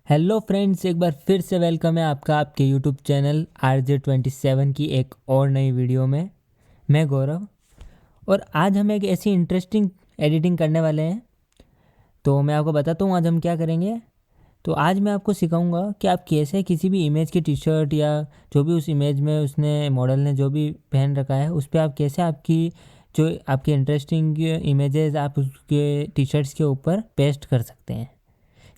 Hello friends, एक बार फिर से वेलकम है आपका आपके यूट्यूब चैनल RJ27 की एक और नई वीडियो में। मैं गौरव और आज हम एक ऐसी इंटरेस्टिंग एडिटिंग करने वाले हैं। तो मैं आपको बताता हूँ आज हम क्या करेंगे। तो आज मैं आपको सिखाऊंगा कि आप कैसे किसी भी इमेज की टी शर्ट या जो भी उस इमेज में उसने मॉडल ने जो भी पहन रखा है उस पर आप कैसे आपकी जो आपकी इंटरेस्टिंग इमेजेस आप उसके टी शर्ट्स के ऊपर पेस्ट कर सकते हैं।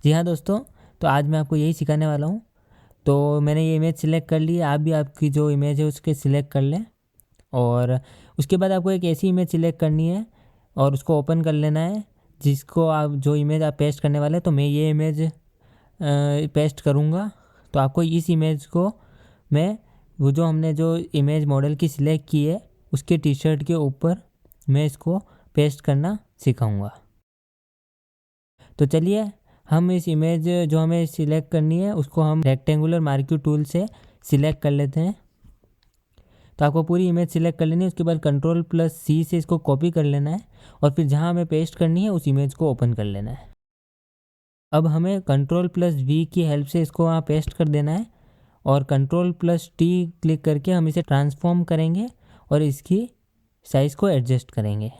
जी हाँ दोस्तों, तो आज मैं आपको यही सिखाने वाला हूँ। तो मैंने ये इमेज सिलेक्ट कर ली है, आप भी आपकी जो इमेज है उसके सिलेक्ट कर लें। और उसके बाद आपको एक ऐसी इमेज सिलेक्ट करनी है और उसको ओपन कर लेना है जिसको आप जो इमेज आप पेस्ट करने वाले हैं। तो मैं ये इमेज पेस्ट करूँगा। तो आपको इस इमेज को मैं वो जो हमने जो इमेज मॉडल की सिलेक्ट की है उसके टी शर्ट के ऊपर मैं इसको पेस्ट करना सिखाऊंगा। तो चलिए हम इस इमेज जो हमें सिलेक्ट करनी है उसको हम रेक्टेंगुलर मार्क्यू टूल से सिलेक्ट कर लेते हैं। तो आपको पूरी इमेज सिलेक्ट कर लेनी है, उसके बाद Ctrl+C से इसको कॉपी कर लेना है और फिर जहाँ हमें पेस्ट करनी है उस इमेज को ओपन कर लेना है। अब हमें Ctrl+V की हेल्प से इसको वहाँ पेस्ट कर देना है और Ctrl+T क्लिक करके हम इसे ट्रांसफॉर्म करेंगे और इसकी साइज़ को एडजस्ट करेंगे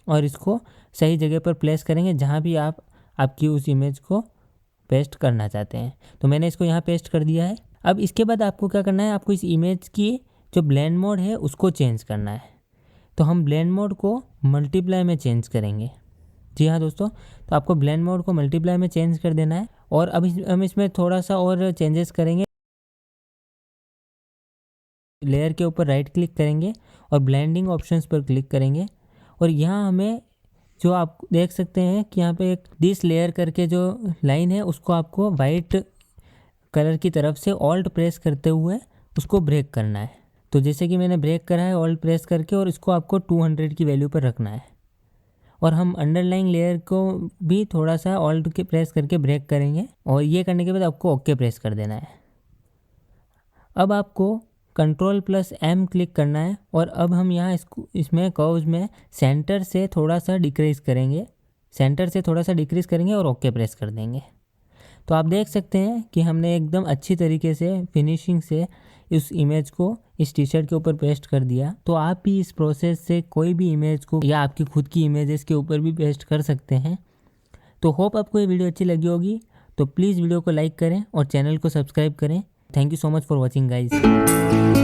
और इसको सही जगह पर प्लेस करेंगे जहाँ भी आप आपकी उस इमेज को पेस्ट करना चाहते हैं। तो मैंने इसको यहाँ पेस्ट कर दिया है। अब इसके बाद आपको क्या करना है, आपको इस इमेज की जो ब्लेंड मोड है उसको चेंज करना है। तो हम ब्लेंड मोड को मल्टीप्लाई में चेंज करेंगे। जी हाँ दोस्तों, तो आपको ब्लेंड मोड को मल्टीप्लाई में चेंज कर देना है। और अब हम इसमें थोड़ा सा और चेंजेस करेंगे। लेयर के ऊपर राइट क्लिक करेंगे और ब्लेंडिंग ऑप्शंस पर क्लिक करेंगे और यहाँ हमें जो आप देख सकते हैं कि यहाँ पे एक दिस लेयर करके जो लाइन है उसको आपको वाइट कलर की तरफ से ऑल्ट प्रेस करते हुए उसको ब्रेक करना है। तो जैसे कि मैंने ब्रेक करा है ऑल्ट प्रेस करके, और इसको आपको 200 की वैल्यू पर रखना है। और हम अंडरलाइन लेयर को भी थोड़ा सा ऑल्ट के प्रेस करके ब्रेक करेंगे और ये करने के बाद आपको ओके प्रेस कर देना है। अब आपको Ctrl+M क्लिक करना है और अब हम यहाँ इसमें कर्व्स में सेंटर से थोड़ा सा डिक्रीज़ करेंगे और ओके प्रेस कर देंगे। तो आप देख सकते हैं कि हमने एकदम अच्छी तरीके से फिनिशिंग से इस इमेज को इस टी शर्ट के ऊपर पेस्ट कर दिया। तो आप भी इस प्रोसेस से कोई भी इमेज को या आपकी खुद की इमेजेस के ऊपर भी पेस्ट कर सकते हैं। तो होप आपको ये वीडियो अच्छी लगी होगी। तो प्लीज़ वीडियो को लाइक करें और चैनल को सब्सक्राइब करें। Thank you so much for watching guys.